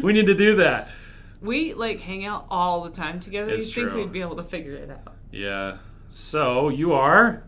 We need to do that. We hang out all the time together. It's You'd think true. we'd be able to figure it out. Yeah. So you are?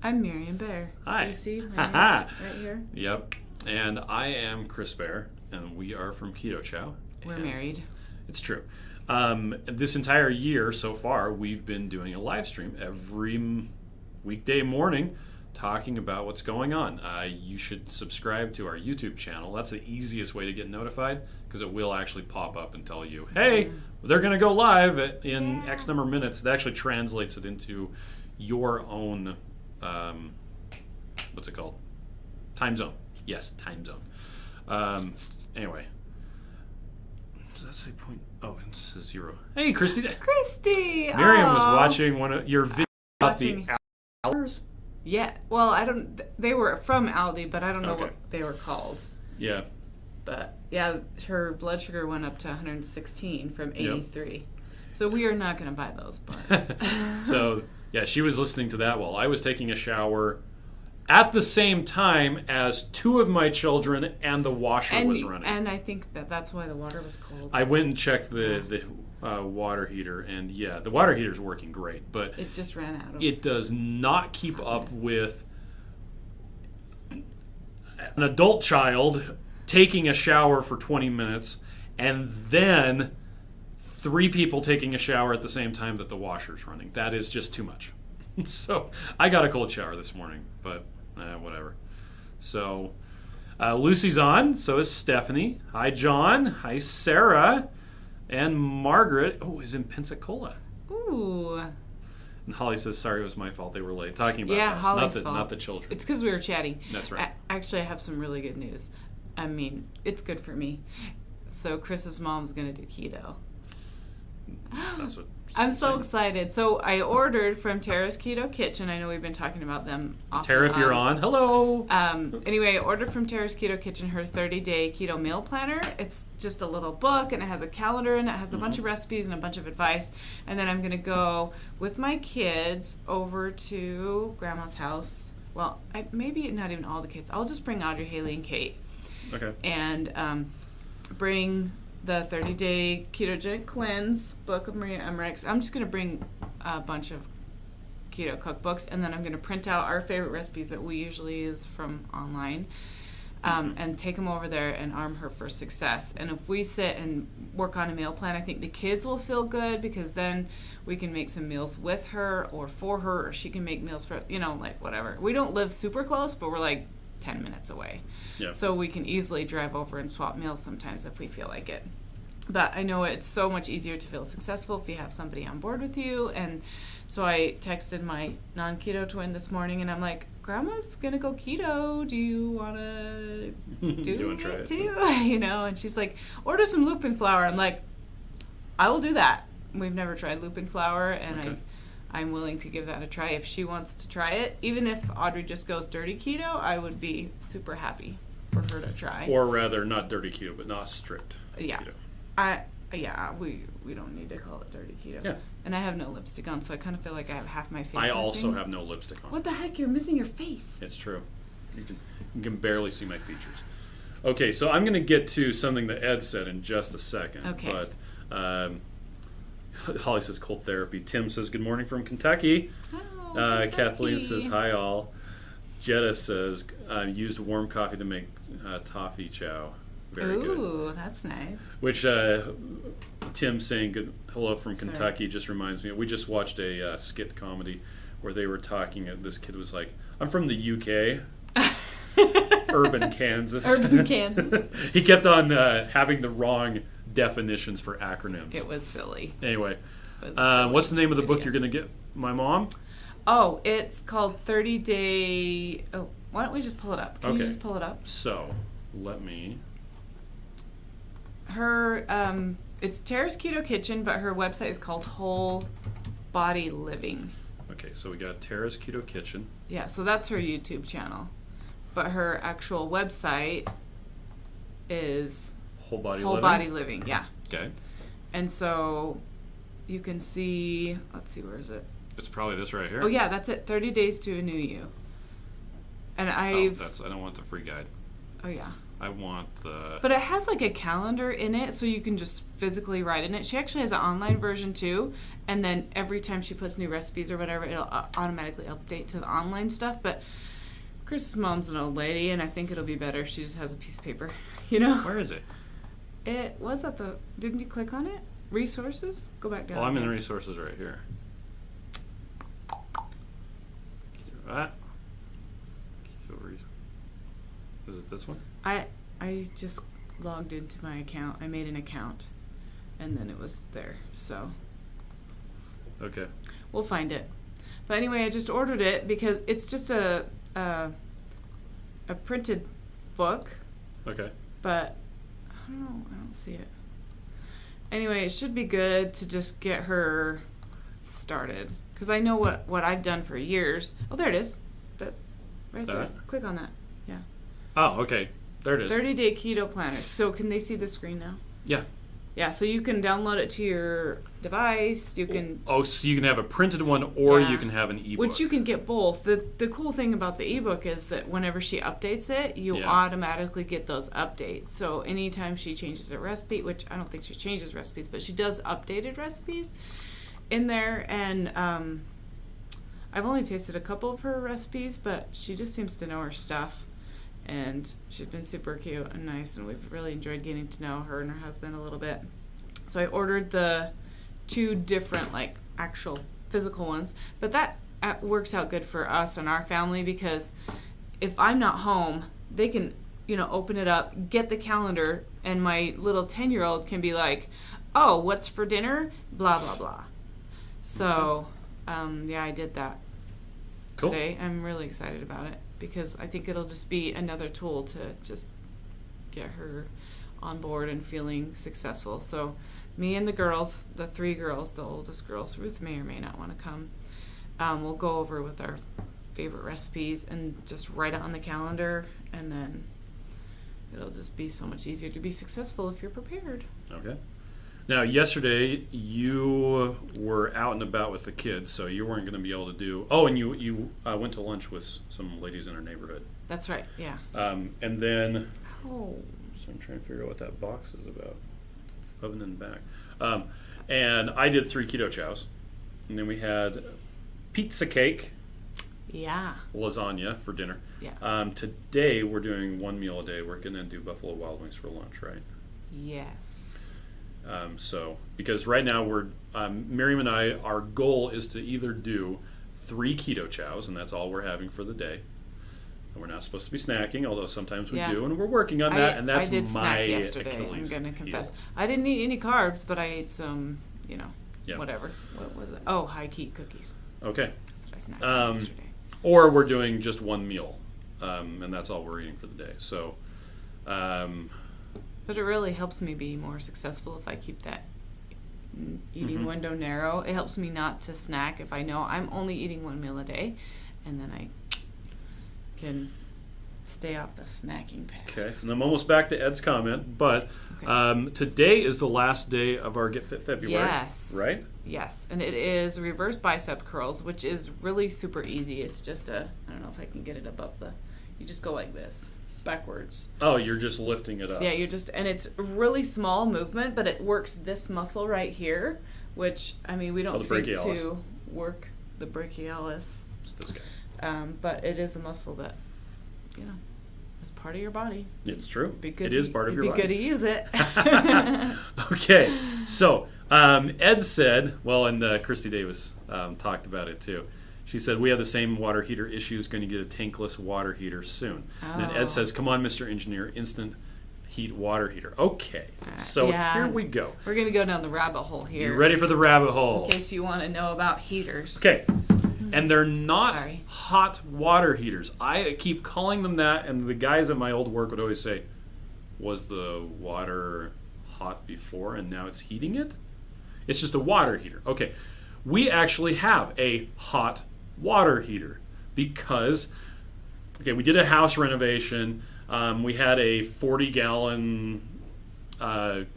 I'm Miriam Bear. Hi. Do you see my name right here? Yep. And I am Chris Bear, and we are from Keto Chow. We're married. It's true. This entire year so far, we've been doing a live stream every weekday morning talking about what's going on. You should subscribe to our YouTube channel. That's the easiest way to get notified because it will actually pop up and tell you, hey, they're going to go live in X number of minutes. It actually translates it into your own, what's it called? Time zone. Yes, time zone. Anyway. So that's the point. Oh, it says 0. Hey, Christy. Christy! Miriam was watching one of your videos about the hours. Yeah, well, I don't. They were from Aldi, but I don't know Okay. what they were called. Yeah. But yeah, her blood sugar went up to 116 from 83. So we are not going to buy those bars. So yeah, she was listening to that while I was taking a shower at the same time as 2 of my children and the washer was running. And I think that's why the water was cold. I went and checked the water heater, and yeah, the water heater's working great, but it just ran out of it does not keep up with an adult child taking a shower for 20 minutes and then 3 people taking a shower at the same time that the washer's running. That is just too much. So I got a cold shower this morning, but whatever. So Lucy's on, so is Stephanie. Hi, John. Hi, Sarah. And Margaret, is in Pensacola. Ooh. And Holly says, sorry, it was my fault. They were late. Talking about us, Holly's fault. Not the children. It's because we were chatting. That's right. Actually, I have some really good news. I mean, it's good for me. So Chris's mom's going to do keto. That's what I'm so excited. So I ordered from Tara's Keto Kitchen. I know we've been talking about them often. Tara, if you're on, hello. Anyway, I ordered from Tara's Keto Kitchen her 30-day keto meal planner. It's just a little book, and it has a calendar, and it has a bunch of recipes and a bunch of advice. And then I'm going to go with my kids over to Grandma's house. Well, maybe not even all the kids. I'll just bring Audrey, Haley, and Kate. Okay. And bring the 30-day ketogenic cleanse book of Maria Emmerich's. I'm just going to bring a bunch of keto cookbooks, and then I'm going to print out our favorite recipes that we usually use from online, and take them over there and arm her for success. And if we sit and work on a meal plan, I think the kids will feel good because then we can make some meals with her or for her, or she can make meals for, whatever. We don't live super close, but we're 10 minutes away. Yeah. So we can easily drive over and swap meals sometimes if we feel like it. But I know it's so much easier to feel successful if you have somebody on board with you. And so I texted my non-keto twin this morning, and I'm like, Grandma's going to go keto. Do you want to do try it it too? And she's like, order some lupin flour. I'm like, I will do that. We've never tried lupin flour, and Okay. I'm willing to give that a try if she wants to try it. Even if Audrey just goes dirty keto, I would be super happy for her to try. Or rather, not dirty keto, but not strict keto. We don't need to call it dirty keto. Yeah. And I have no lipstick on, so I kind of feel like I have half my face I also missing. have no lipstick on. What the heck? You're missing your face. It's true. You can barely see my features. Okay, so I'm going to get to something that Ed said in just a second. Okay. But Holly says cold therapy. Tim says good morning from Kentucky. Oh, Kathleen Kentucky. says hi all. Jetta says used warm coffee to make toffee chow. Very good. Ooh, that's nice. Which Tim saying good hello from Sorry. Kentucky just reminds me. We just watched a skit comedy where they were talking. This kid was like, "I'm from the UK." Urban Kansas. Urban Kansas. He kept on having the wrong definitions for acronyms. It was silly. Anyway, It was silly. what's the name of the book Idiot. you're going to get my mom? Oh, it's called 30 Day... Oh, why don't we just pull it up? Can you just pull it up? So, let me... Her, it's Tara's Keto Kitchen, but her website is called Whole Body Living. Okay, so we got Tara's Keto Kitchen. Yeah, so that's her YouTube channel. But her actual website is Whole Body Whole Living? Body Living, yeah. Okay. And so you can see, let's see, where is it? It's probably this right here. Oh yeah, that's it. 30 Days to a New You. And Oh, I I don't want the free guide. Oh yeah. I want the... But it has like a calendar in it, so you can just physically write in it. She actually has an online version too, and then every time she puts new recipes or whatever, it'll automatically update to the online stuff. But Chris's mom's an old lady, and I think it'll be better if she just has a piece of paper, you know? Where is it? It was at the... Didn't you click on it? Resources? Go back down. Well, I'm in the resources right here. That. Is it this one? I just logged into my account. I made an account, and then it was there. So Okay. we'll find it. But anyway, I just ordered it because it's just a printed book. Okay. But I don't know. I don't see it. Anyway, it should be good to just get her started because I know what I've done for years. Oh, there it is. But right there. That? Click on that. Yeah. Oh, okay. There it is. 30-day keto planner. So can they see the screen now? Yeah. Yeah, so you can download it to your device. You can... Oh, so you can have a printed one or Yeah. you can have an ebook. Which you can get both. The cool thing about the ebook is that whenever she updates it, you Yeah. automatically get those updates. So anytime she changes a recipe, which I don't think she changes recipes, but she does updated recipes in there. And I've only tasted a couple of her recipes, but she just seems to know her stuff. And she's been super cute and nice, and we've really enjoyed getting to know her and her husband a little bit. So I ordered the 2 different, like, actual physical ones. But that works out good for us and our family because if I'm not home, they can, open it up, get the calendar, and my little 10-year-old can be like, oh, what's for dinner? Blah, blah, blah. So, yeah, I did that today. I'm really excited about it because I think it'll just be another tool to just get her on board and feeling successful. So me and the girls, the 3 girls, the oldest girls, Ruth may or may not want to come, we'll go over with our favorite recipes and just write it on the calendar, and then it'll just be so much easier to be successful if you're prepared. Okay. Now, yesterday you were out and about with the kids, so you weren't going to be able to do... Oh, and you went to lunch with some ladies in our neighborhood. That's right, yeah. And then... Oh. So I'm trying to figure out what that box is about. Oven in the back. And I did 3 Keto Chows. And then we had pizza cake, Yeah. lasagna for dinner. Yeah. Today we're doing 1 meal a day. We're going to do Buffalo Wild Wings for lunch, right? Yes. So, because right now we're, Miriam and I, our goal is to either do 3 Keto Chows, and that's all we're having for the day. And we're not supposed to be snacking, although sometimes we do, and we're working on that, and that's I did my snack yesterday, Achilles I'm going to confess. heel. I didn't eat any carbs, but I ate some, Yeah. whatever. What was it? Oh, high key cookies. Okay. That's what I snacked yesterday. Or we're doing just 1 meal, and that's all we're eating for the day. So, But it really helps me be more successful if I keep that eating Mhm. window narrow. It helps me not to snack if I know I'm only eating 1 meal a day, and then I can stay off the snacking path. okay. And I'm almost back to Ed's comment, but Okay. today is the last day of our Get Fit February. Yes. Right? Yes, and it is reverse bicep curls, which is really super easy. It's just I don't know if I can get it above you just go like this, backwards. Oh, you're just lifting it up. Yeah, and it's a really small movement, but it works this muscle right here, which, we don't Called the think brachialis. to work the brachialis. It's this guy. But it is a muscle that, is part of your body. It's true. Be good It is part of your body. It'd be good to use it. Okay, so Ed said, and Christy Davis talked about it too. She said, we have the same water heater issues, going to get a tankless water heater soon. And then Ed Oh. says, come on, Mr. Engineer, instant heat water heater. Okay, so Yeah. here we go. We're going to go down the rabbit hole here. You ready for the rabbit hole? In case you want to know about heaters. Okay, and they're not Sorry. hot water heaters. I keep calling them that, and the guys at my old work would always say, was the water hot before and now it's heating it? It's just a water heater. Okay, we actually have a hot water heater because, we did a house renovation. We had a 40-gallon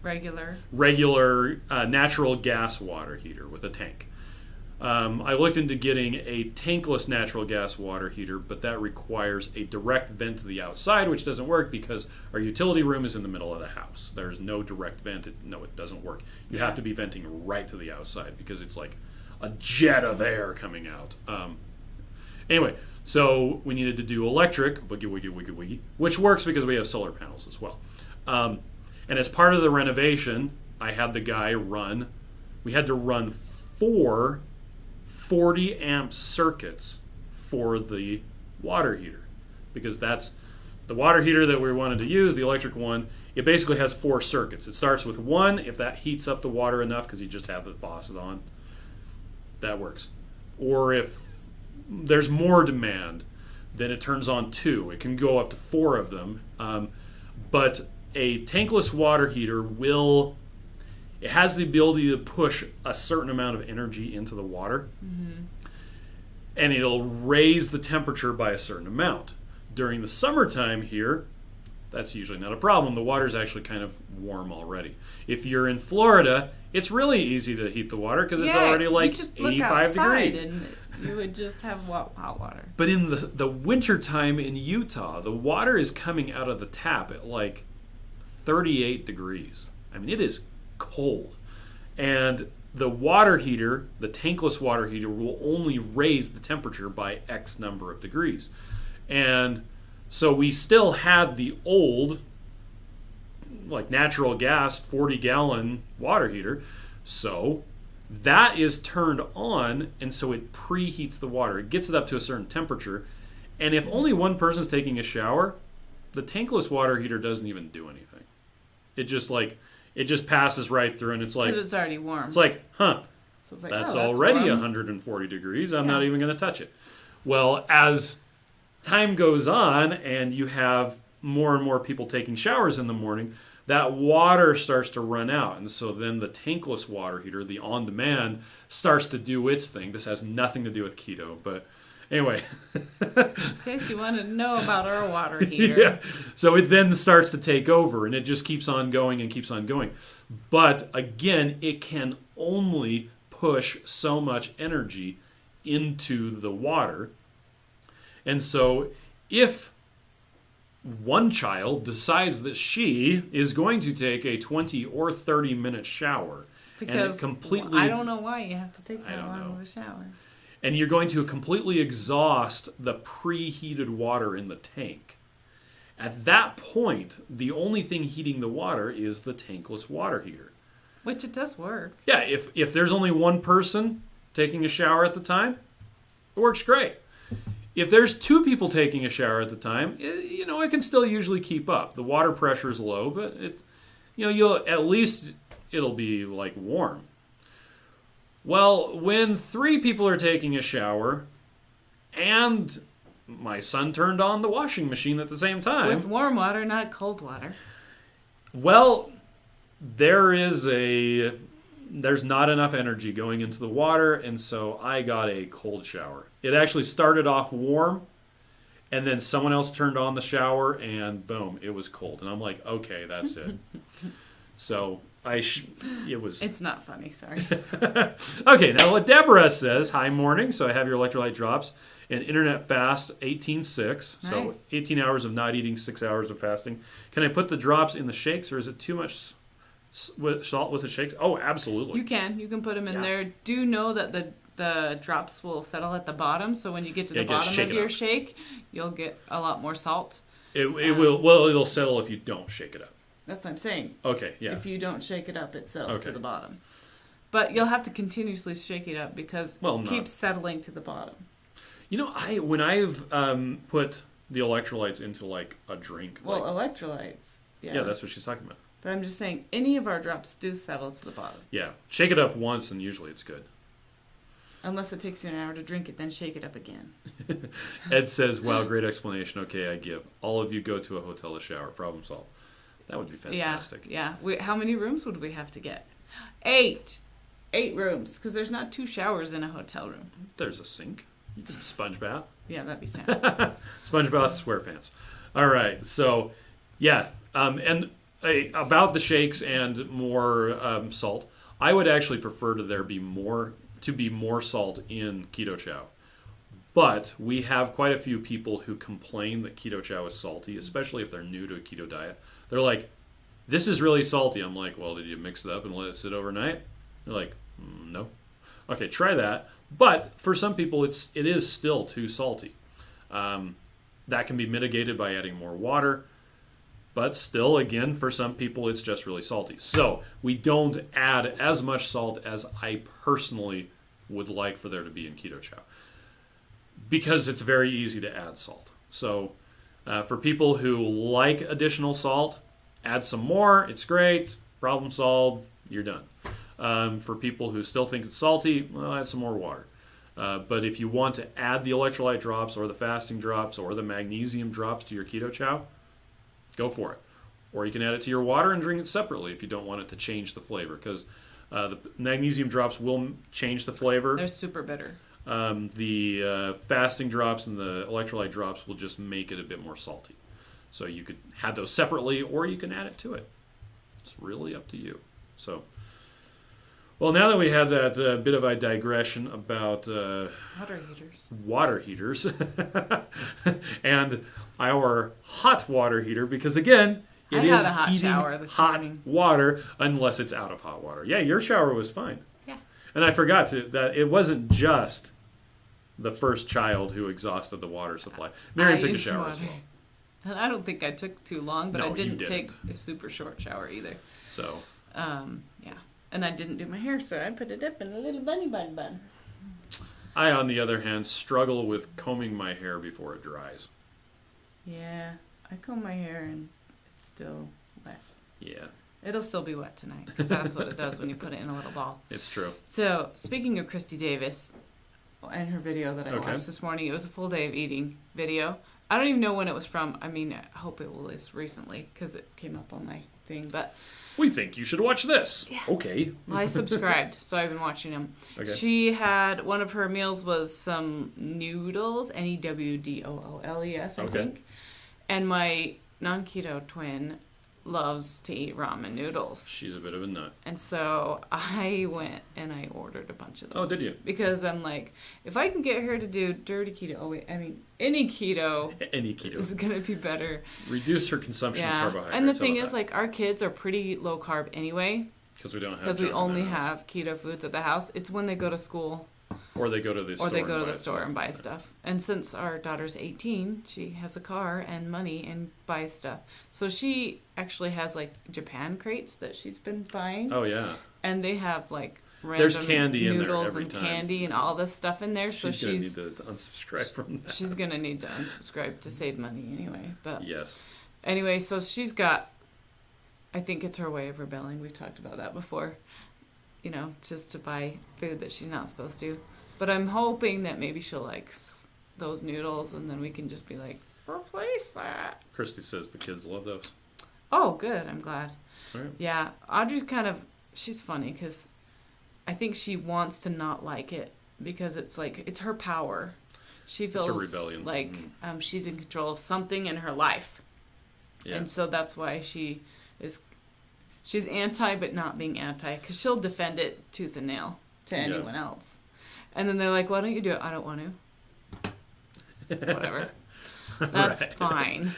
Regular. regular natural gas water heater with a tank. I looked into getting a tankless natural gas water heater, but that requires a direct vent to the outside, which doesn't work because our utility room is in the middle of the house. There's no direct vent. It doesn't work. You have to be venting right to the outside because it's like a jet of air coming out. Anyway, so we needed to do electric, wiggy, which works because we have solar panels as well. And as part of the renovation, I had the guy we had to run 4 40 amp circuits for the water heater, because that's the water heater that we wanted to use, the electric one. It basically has 4 circuits. It starts with 1. If that heats up the water enough, because you just have the faucet on, that works. Or if there's more demand, then it turns on 2. It can go up to 4 of them. But a tankless water heater it has the ability to push a certain amount of energy into the water, and it'll raise the temperature by a certain amount. During the summertime here, that's usually not a problem. The water's actually kind of warm already. If you're in Florida, it's really easy to heat the water because it's already like 85 degrees. And you would just have hot water. But in the wintertime in Utah, the water is coming out of the tap at like 38 degrees. I mean, it is cold. And the water heater, the tankless water heater, will only raise the temperature by X number of degrees. And so we still had the old, like natural gas, 40-gallon water heater. So that is turned on, and so it preheats the water. It gets it up to a certain temperature. And if only one person's taking a shower, the tankless water heater doesn't even do anything. It just passes right through, and it's like... Because it's already warm. It's like, So it's like, that's that's already warm. 140 degrees. I'm not even going to touch it. Well, as time goes on and you have more and more people taking showers in the morning, that water starts to run out. And so then the tankless water heater, the on-demand, starts to do its thing. This has nothing to do with keto, but... Anyway. In case you want to know about our water heater. Yeah. So it then starts to take over, and it just keeps on going and keeps on going. But again, it can only push so much energy into the water. And so if one child decides that she is going to take a 20 or 30 minute shower, Because I don't know why you have to take that long of a shower. And you're going to completely exhaust the preheated water in the tank. At that point, the only thing heating the water is the tankless water heater. Which it does work. Yeah, if there's only one person taking a shower at the time, it works great. If there's 2 people taking a shower at the time, it can still usually keep up. The water pressure is low, but it'll be like warm. Well, when 3 people are taking a shower and my son turned on the washing machine at the same time. With warm water, not cold water. Well, there's not enough energy going into the water, and so I got a cold shower. It actually started off warm, and then someone else turned on the shower, and boom, it was cold. And I'm like, okay, that's it. So... it was... It's not funny, sorry. Okay, now what Deborah says, hi morning, so I have your electrolyte drops, and internet fast, 18-6, Nice. So 18 hours of not eating, 6 hours of fasting. Can I put the drops in the shakes, or is it too much salt with the shakes? Oh, absolutely. You can put them in there. Do know that the drops will settle at the bottom, so when you get to the bottom of your shake, you'll get a lot more salt. It'll settle if you don't shake it up. That's what I'm saying. Okay, yeah. If you don't shake it up, it settles to the bottom. But you'll have to continuously shake it up because it keeps settling to the bottom. When I've put the electrolytes into like a drink. Well, electrolytes. Yeah, that's what she's talking about. But I'm just saying, any of our drops do settle to the bottom. Yeah, shake it up once and usually it's good. Unless it takes you an hour to drink it, then shake it up again. Ed says, wow, great explanation. Okay, I give. All of you go to a hotel to shower. Problem solved. That would be fantastic. Yeah. How many rooms would we have to get? 8. 8 rooms, because there's not 2 showers in a hotel room. There's a sink. You can sponge bath. Yeah, that'd be sad. Sponge bath, SquarePants. All right. So, yeah. About the shakes and more salt, I would actually prefer there be more to be more salt in Keto Chow. But we have quite a few people who complain that Keto Chow is salty, especially if they're new to a keto diet. They're like, this is really salty. I'm like, well, did you mix it up and let it sit overnight? They're like, no. Okay, try that. But for some people, it is still too salty. That can be mitigated by adding more water. But still, again, for some people, it's just really salty. So we don't add as much salt as I personally would like for there to be in Keto Chow, because it's very easy to add salt. So for people who like additional salt, add some more. It's great. Problem solved. You're done. For people who still think it's salty, well, add some more water. But if you want to add the electrolyte drops or the fasting drops or the magnesium drops to your Keto Chow, go for it. Or you can add it to your water and drink it separately if you don't want it to change the flavor, because the magnesium drops will change the flavor. They're super bitter. The fasting drops and the electrolyte drops will just make it a bit more salty. So you could have those separately, or you can add it to it. It's really up to you. So, well, now that we had that bit of a digression about water heaters and our hot water heater, because again, it is heating hot water unless it's out of hot water. Yeah, your shower was fine. Yeah. And I forgot that it wasn't just the first child who exhausted the water supply. Miriam took a shower as well. And I don't think I took too long, but No, I you didn't didn't. take a super short shower either. So, Yeah. And I didn't do my hair, so I put it up in a little bunny bun. I, on the other hand, struggle with combing my hair before it dries. Yeah. I comb my hair and it's still wet. Yeah, It'll still be wet tonight, because that's what it does when you put it in a little ball. it's true. So, speaking of Christy Davis and her video that I Okay. watched this morning, it was a full day of eating video. I don't even know when it was from. I mean, I hope it was recently, because it came up on my thing. But We think you should watch this. Yeah. Okay. well, I subscribed, so I've been watching them. Okay. She had, one of her meals was some noodles, Nedwdooles, I Okay. think. And my non-keto twin loves to eat ramen noodles. She's a bit of a nut. And so I went and I ordered a bunch of those. Oh, did you? Because I'm like, if I can get her to do dirty keto, any keto Any keto. is going to be better. Reduce her consumption of Yeah. carbohydrates. And the thing is, like, our kids are pretty low carb anyway, because we don't have. because we junk in only the house. have keto foods at the house. It's when they go to school Or they go to the store. or they go and to buy the store stuff. and buy stuff. And since our daughter's 18, she has a car and money and buys stuff. So she actually has, like, Japan crates that she's been buying. Oh yeah. And they have, like, There's random candy in there noodles every and time. candy and all this stuff in there. So She's gonna need to unsubscribe from that. she's gonna need to unsubscribe to save money anyway. But Yes. anyway, so she's got, I think it's her way of rebelling. We've talked about that before. You know, just to buy food that she's not supposed to. But I'm hoping that maybe she'll like those noodles, and then we can just be like, replace that. Christy says the kids love those. Oh, good. I'm glad. All right. Yeah, Audrey's she's funny because I think she wants to not like it because it's like, it's her power. She her feels rebellion. like she's in control of something in her life. Yeah. And so that's why she's anti but not being anti, because she'll defend it tooth and nail to anyone else. And then they're like, why don't you do it? I don't want to. Whatever. That's Right. fine.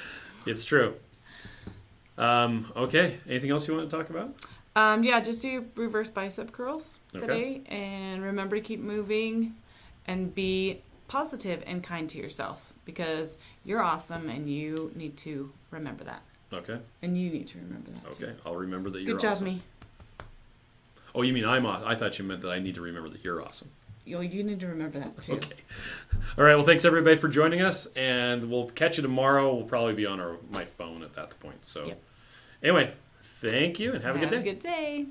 It's true. Okay. Anything else you want to talk about? Yeah, just do reverse bicep curls today. Okay. And remember to keep moving and be positive and kind to yourself, because you're awesome and you need to remember that. Okay. And you need to remember that too. Okay. I'll remember that you're Good job, awesome. me. Oh, you mean I'm awesome? I thought you meant that I need to remember that you're awesome. You need to remember that too. Okay. All right. Well, thanks everybody for joining us, and we'll catch you tomorrow. We'll probably be on my phone at that point. So, Yep. anyway, thank you, and have a good day. Have a good day.